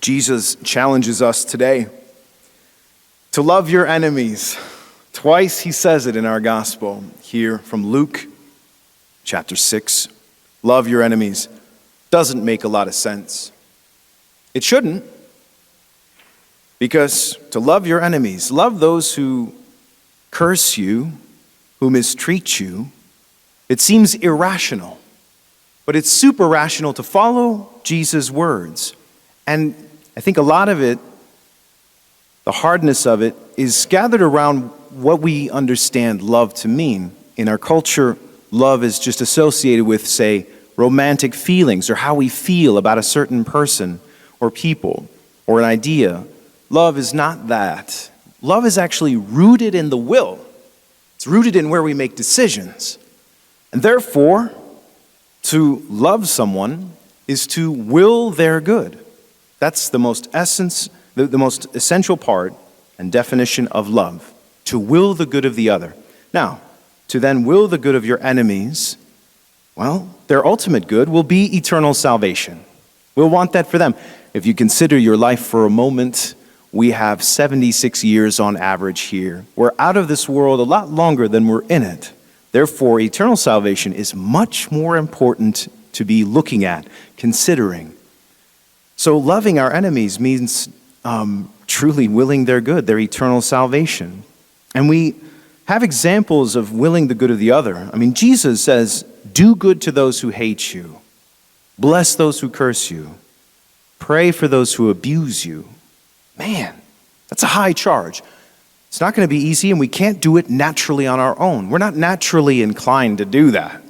Jesus challenges us today to love your enemies. Twice he says it in our gospel here from Luke chapter 6. Love your enemies doesn't make a lot of sense. It shouldn't, because to love your enemies, love those who curse you, who mistreat you, it seems irrational, but it's super rational to follow Jesus' words. And I think a lot of it, the hardness of it, is gathered around what we understand love to mean. In our culture, love is just associated with, say, romantic feelings or how we feel about a certain person or people or an idea. Love is not that. Love is actually rooted in the will. It's rooted in where we make decisions. And therefore, to love someone is to will their good. That's the most essential part and definition of love, to will the good of the other. Now, to then will the good of your enemies, well, their ultimate good will be eternal salvation. We'll want that for them. If you consider your life for a moment, we have 76 years on average here. We're out of this world a lot longer than we're in it. Therefore, eternal salvation is much more important to be looking at, considering. So loving our enemies means truly willing their good, their eternal salvation. And we have examples of willing the good of the other. I mean, Jesus says, do good to those who hate you. Bless those who curse you. Pray for those who abuse you. Man, that's a high charge. It's not going to be easy, and we can't do it naturally on our own. We're not naturally inclined to do that.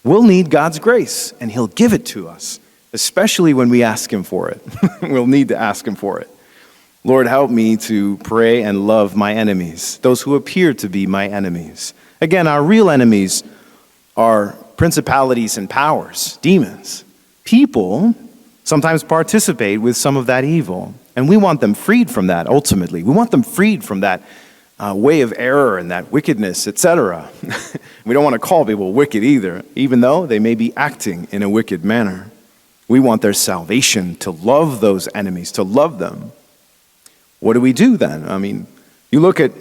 We'll need God's grace, and He'll give it to us, especially when we ask Him for it. We'll need to ask Him for it. Lord, help me to pray and love my enemies, those who appear to be my enemies. Again, our real enemies are principalities and powers, demons. People sometimes participate with some of that evil, and we want them freed from that ultimately. We want them freed from that way of error and that wickedness, etc. We don't want to call people wicked either, even though they may be acting in a wicked manner. We want their salvation, to love those enemies, to love them. What do we do then? I mean, you look at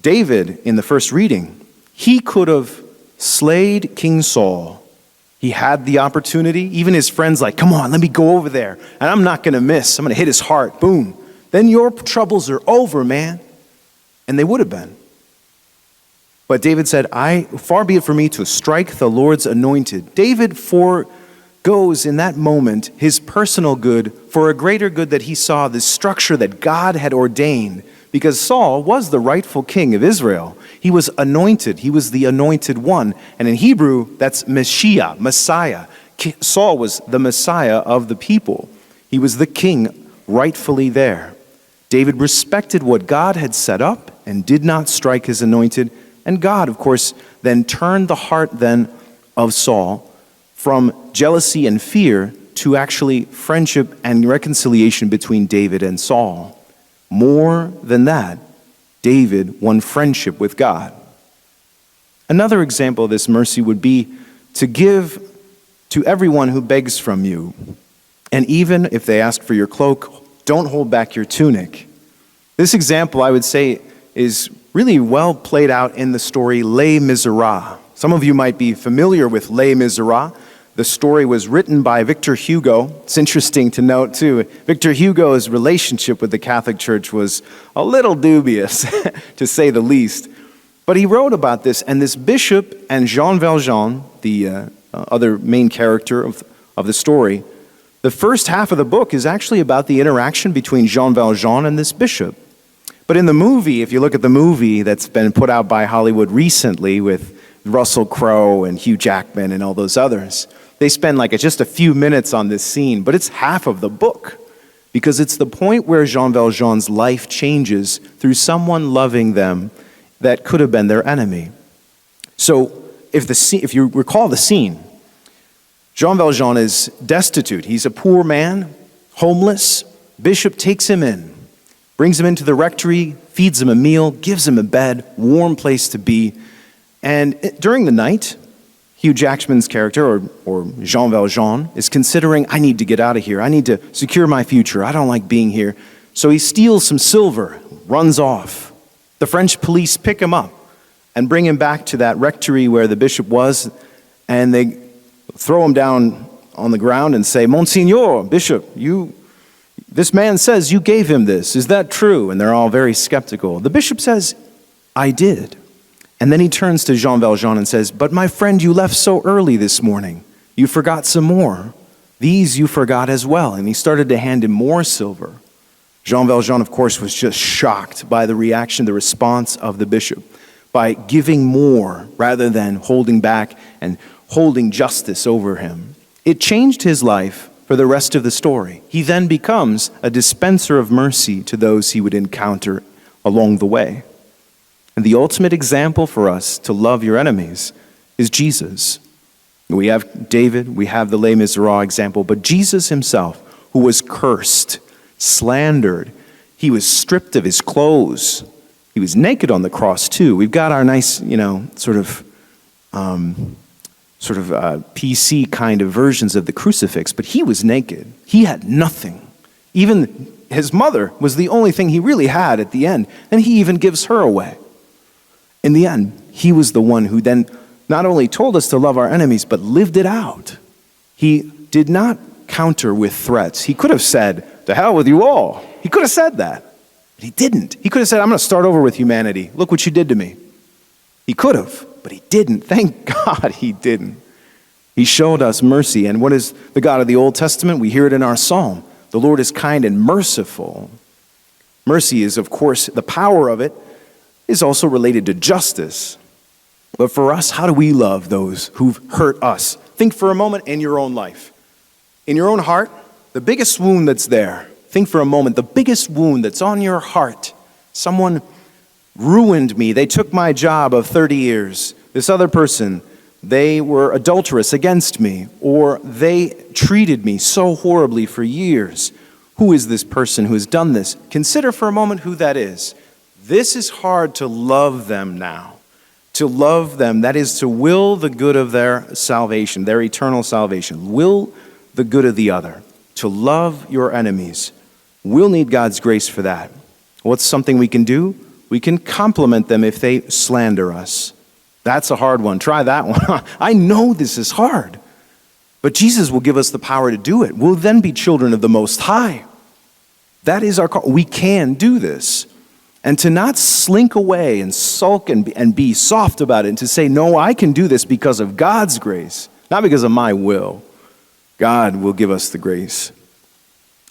David in the first reading. He could have slayed King Saul. He had the opportunity. Even his friends like, come on, let me go over there. And I'm not going to miss. I'm going to hit his heart. Boom. Then your troubles are over, man. And they would have been. But David said, far be it from me to strike the Lord's anointed. David foregoes in that moment his personal good for a greater good that he saw, the structure that God had ordained. Because Saul was the rightful king of Israel. He was anointed. He was the anointed one. And in Hebrew, that's Mashiach, Messiah. Saul was the Messiah of the people. He was the king rightfully there. David respected what God had set up and did not strike his anointed. And God, of course, then turned the heart then of Saul from jealousy and fear to actually friendship and reconciliation between David and Saul. More than that, David won friendship with God. Another example of this mercy would be to give to everyone who begs from you. And even if they ask for your cloak, don't hold back your tunic. This example, I would say, is really well played out in the story Les Miserables. Some of you might be familiar with Les Miserables. The story was written by Victor Hugo. It's interesting to note, too, Victor Hugo's relationship with the Catholic Church was a little dubious, to say the least. But he wrote about this, and this bishop and Jean Valjean, the other main character of the story, the first half of the book is actually about the interaction between Jean Valjean and this bishop. But in the movie, if you look at the movie that's been put out by Hollywood recently with Russell Crowe and Hugh Jackman and all those others, they spend just a few minutes on this scene, but it's half of the book because it's the point where Jean Valjean's life changes through someone loving them that could have been their enemy. So if you recall the scene, Jean Valjean is destitute. He's a poor man, homeless. Bishop takes him in, brings him into the rectory, feeds him a meal, gives him a bed, warm place to be. And during the night, Hugh Jackman's character, or Jean Valjean, is considering, I need to get out of here. I need to secure my future. I don't like being here. So he steals some silver, runs off. The French police pick him up and bring him back to that rectory where the bishop was, and they throw him down on the ground and say, Monsignor, Bishop, this man says you gave him this. Is that true? And they're all very skeptical. The bishop says, I did. And then he turns to Jean Valjean and says, but my friend, you left so early this morning. You forgot some more. These you forgot as well. And he started to hand him more silver. Jean Valjean, of course, was just shocked by the reaction, the response of the bishop, by giving more rather than holding back and holding justice over him. It changed his life for the rest of the story. He then becomes a dispenser of mercy to those he would encounter along the way. And the ultimate example for us to love your enemies is Jesus. We have David, we have the Les Miserables example, but Jesus himself, who was cursed, slandered, he was stripped of his clothes. He was naked on the cross too. We've got our nice, sort of PC kind of versions of the crucifix, but he was naked. He had nothing. Even his mother was the only thing he really had at the end, and he even gives her away. In the end, he was the one who then not only told us to love our enemies, but lived it out. He did not counter with threats. He could have said, to hell with you all. He could have said that, but he didn't. He could have said, I'm going to start over with humanity. Look what you did to me. He could have, but he didn't. Thank God he didn't. He showed us mercy. And what is the God of the Old Testament? We hear it in our psalm. The Lord is kind and merciful. Mercy is, of course, the power of it is also related to justice. But for us, how do we love those who've hurt us? Think for a moment in your own life. In your own heart, the biggest wound that's there. Think for a moment, the biggest wound that's on your heart. Someone ruined me. They took my job of 30 years. This other person, they were adulterous against me, or they treated me so horribly for years. Who is this person who has done this? Consider for a moment who that is. This is hard to love them now. To love them, that is to will the good of their salvation, their eternal salvation. Will the good of the other. To love your enemies. We'll need God's grace for that. What's something we can do? We can compliment them if they slander us. That's a hard one. Try that one. I know this is hard. But Jesus will give us the power to do it. We'll then be children of the Most High. That is our call. We can do this. And to not slink away and sulk and be soft about it, and to say, no, I can do this because of God's grace, not because of my will. God will give us the grace.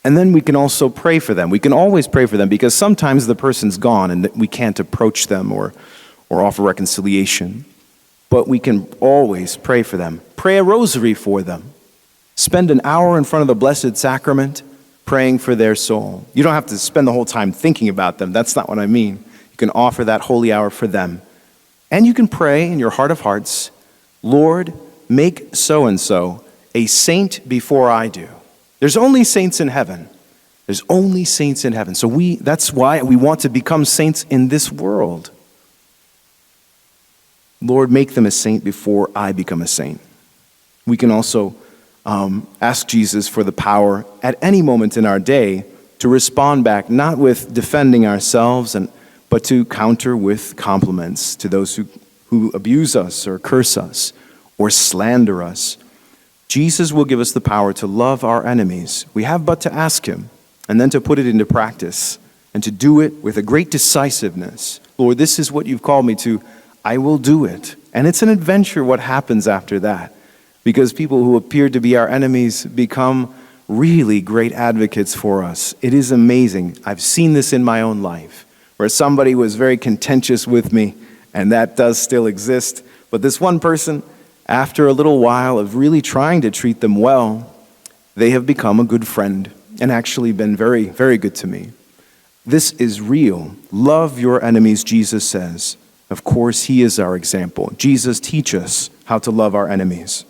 And then we can also pray for them. We can always pray for them because sometimes the person's gone and we can't approach them or offer reconciliation. But we can always pray for them. Pray a rosary for them. Spend an hour in front of the Blessed Sacrament praying for their soul. You don't have to spend the whole time thinking about them. That's not what I mean. You can offer that holy hour for them. And you can pray in your heart of hearts, Lord, make so-and-so a saint before I do. There's only saints in heaven. There's only saints in heaven. So that's why we want to become saints in this world. Lord, make them a saint before I become a saint. We can also ask Jesus for the power at any moment in our day to respond back, not with defending ourselves, but to counter with compliments to those who abuse us or curse us or slander us. Jesus will give us the power to love our enemies. We have but to ask him and then to put it into practice and to do it with a great decisiveness. Lord, this is what you've called me to. I will do it. And it's an adventure what happens after that. Because people who appear to be our enemies become really great advocates for us. It is amazing. I've seen this in my own life, where somebody was very contentious with me, and that does still exist. But this one person, after a little while of really trying to treat them well, they have become a good friend and actually been very, very good to me. This is real. Love your enemies, Jesus says. Of course, he is our example. Jesus, teach us how to love our enemies.